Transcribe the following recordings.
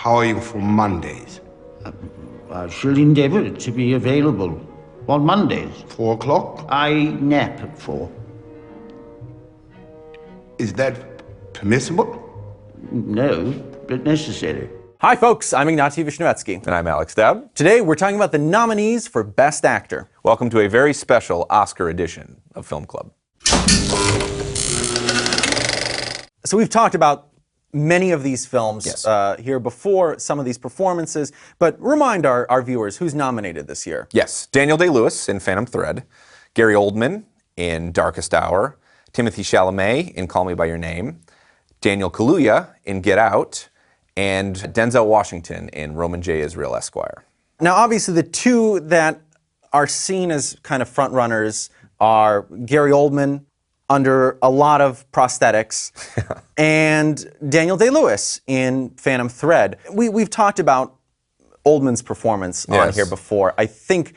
How are you for Mondays? I shall endeavour to be available on Mondays. 4 o'clock? I nap at 4. Is that permissible? No, but necessary. Hi folks, I'm Ignatiy Vishnevetsky. And I'm Alex Dowd. Today we're talking about the nominees for Best Actor. Welcome to a very special Oscar edition of Film Club. So we've talked about many of these films Yes. Here before, some of these performances, but remind our viewers who's nominated this year. Yes, Daniel Day-Lewis in Phantom Thread, Gary Oldman in Darkest Hour, Timothée Chalamet in Call Me By Your Name, Daniel Kaluuya in Get Out, and Denzel Washington in Roman J. Israel Esquire. Now obviously the two that are seen as kind of frontrunners are Gary Oldman, under a lot of prosthetics, and Daniel Day-Lewis in Phantom Thread. We've talked about Oldman's performance on here before. I think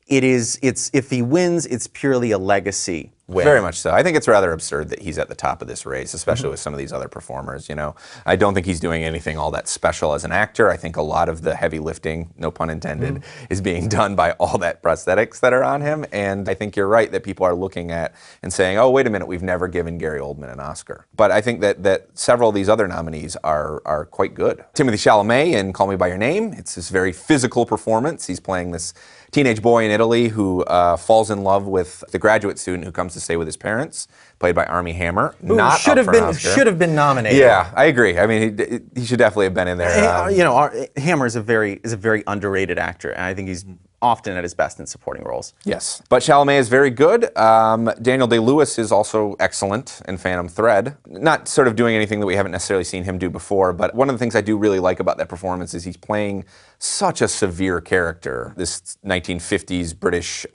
it's if he wins, it's purely a legacy win. Very much so. I think it's rather absurd that he's at the top of this race, especially with some of these other performers, you know. I don't think he's doing anything all that special as an actor. I think a lot of the heavy lifting, no pun intended, is being done by all that prosthetics that are on him. And I think you're right that people are looking at and saying, oh, wait a minute, we've never given Gary Oldman an Oscar. But I think that several of these other nominees are quite good. Timothée Chalamet in Call Me By Your Name. It's this very physical performance. He's playing this teenage boy in Italy who falls in love with the graduate student who comes to stay with his parents, played by Armie Hammer. Who should have been nominated. Yeah, I agree. I mean, he should definitely have been in there. You know, Hammer is a very underrated actor, and I think he's often at his best in supporting roles. Yes, but Chalamet is very good. Daniel Day-Lewis is also excellent in Phantom Thread. Not sort of doing anything that we haven't necessarily seen him do before, but one of the things I do really like about that performance is he's playing such a severe character. This 1950s British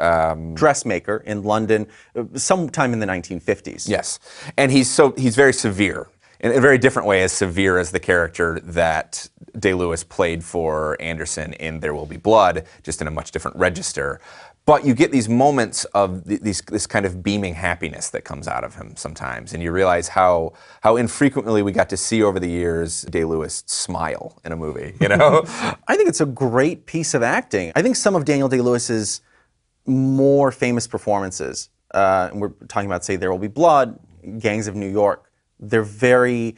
dressmaker in London, sometime in the 1950s. Yes, and he's very severe. In a very different way as severe as the character that Day-Lewis played for Anderson in There Will Be Blood, just in a much different register. But you get these moments of this kind of beaming happiness that comes out of him sometimes, and you realize how infrequently we got to see over the years Day-Lewis smile in a movie, you know? I think it's a great piece of acting. I think some of Daniel Day-Lewis's more famous performances, and we're talking about, say, There Will Be Blood, Gangs of New York, they're very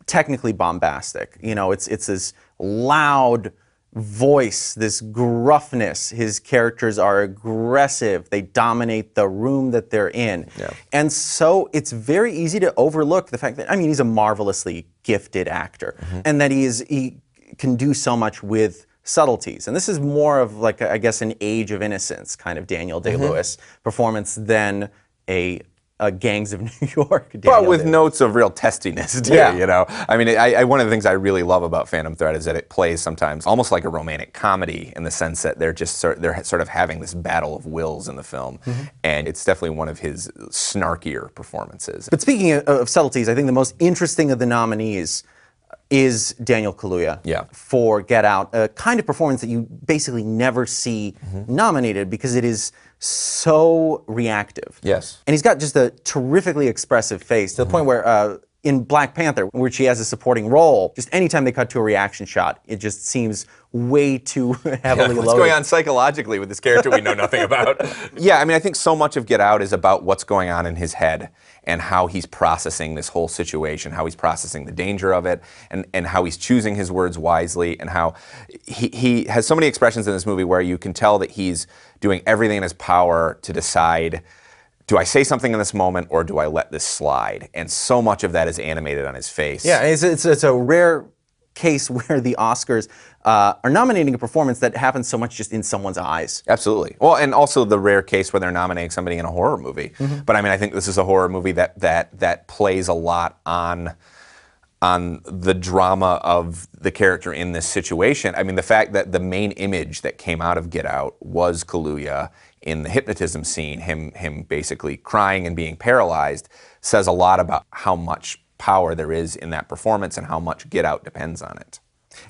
technically bombastic. You know, it's this loud voice, this gruffness. His characters are aggressive. They dominate the room that they're in. Yeah. And so it's very easy to overlook the fact that, I mean, he's a marvelously gifted actor, and that he can do so much with subtleties. And this is more of like, I guess, an Age of Innocence kind of Daniel Day-Lewis performance than a Gangs of New York. But with notes of real testiness too, you know. I mean, one of the things I really love about Phantom Thread is that it plays sometimes almost like a romantic comedy in the sense that they're sort of having this battle of wills in the film, and it's definitely one of his snarkier performances. But speaking of subtleties, I think the most interesting of the nominees is Daniel Kaluuya for Get Out, a kind of performance that you basically never see nominated because it is so reactive. Yes. And he's got just a terrifically expressive face to the point where in Black Panther, which he has a supporting role, just anytime they cut to a reaction shot, it just seems way too heavily loaded. What's going on psychologically with this character we know nothing about? Yeah, I mean, I think so much of Get Out is about what's going on in his head and how he's processing this whole situation, how he's processing the danger of it, and how he's choosing his words wisely, and how he has so many expressions in this movie where you can tell that he's doing everything in his power to decide, do I say something in this moment or do I let this slide? And so much of that is animated on his face. Yeah, it's a rare case where the Oscars are nominating a performance that happens so much just in someone's eyes. Absolutely. Well, and also the rare case where they're nominating somebody in a horror movie. But I mean, I think this is a horror movie that plays a lot on the drama of the character in this situation. I mean, the fact that the main image that came out of Get Out was Kaluuya in the hypnotism scene, him basically crying and being paralyzed, says a lot about how much power there is in that performance and how much Get Out depends on it.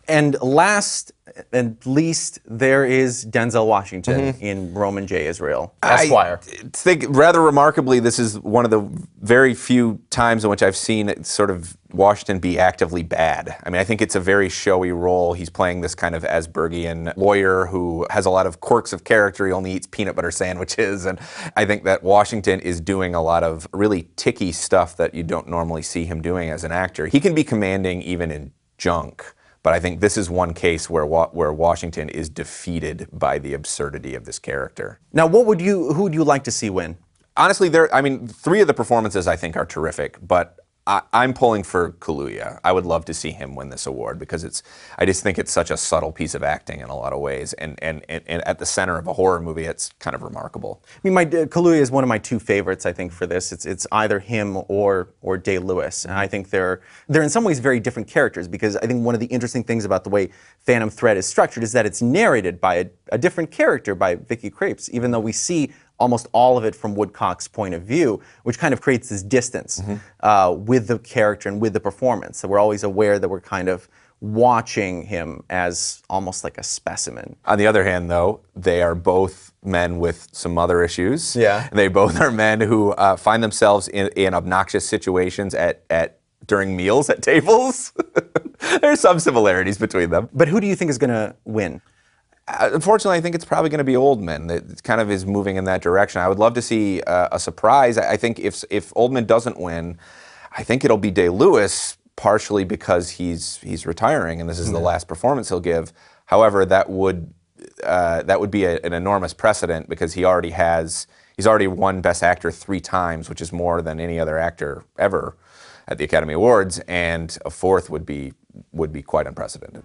And last and least, there is Denzel Washington in Roman J. Israel, Esquire. I think rather remarkably, this is one of the very few times in which I've seen it sort of Washington be actively bad. I mean, I think it's a very showy role. He's playing this kind of Aspergian lawyer who has a lot of quirks of character. He only eats peanut butter sandwiches. And I think that Washington is doing a lot of really ticky stuff that you don't normally see him doing as an actor. He can be commanding even in junk. But I think this is one case where Washington is defeated by the absurdity of this character. Now, who would you like to see win? Honestly, three of the performances I think are terrific, but I'm pulling for Kaluuya. I would love to see him win this award because I just think it's such a subtle piece of acting in a lot of ways, and at the center of a horror movie, it's kind of remarkable. I mean, Kaluuya is one of my two favorites, I think, for this. It's either him or DayLewis, and I think they're in some ways very different characters, because I think one of the interesting things about the way Phantom Thread is structured is that it's narrated by a different character, by Vicky Krieps, even though we see almost all of it from Woodcock's point of view, which kind of creates this distance with the character and with the performance. So we're always aware that we're kind of watching him as almost like a specimen. On the other hand, though, they are both men with some other issues. Yeah. They both are men who find themselves in obnoxious situations during meals at tables. There's some similarities between them. But who do you think is going to win? Unfortunately, I think it's probably going to be Oldman. It kind of is moving in that direction. I would love to see a surprise. I think if Oldman doesn't win, I think it'll be DayLewis, partially because he's retiring and this is the last performance he'll give. However, that would be an enormous precedent because he's already won Best Actor 3 times, which is more than any other actor ever at the Academy Awards, and a 4th would be quite unprecedented.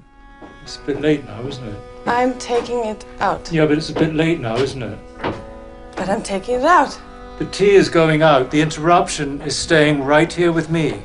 It's a bit late now, isn't it? I'm taking it out. Yeah, but it's a bit late now, isn't it? But I'm taking it out. The tea is going out. The interruption is staying right here with me.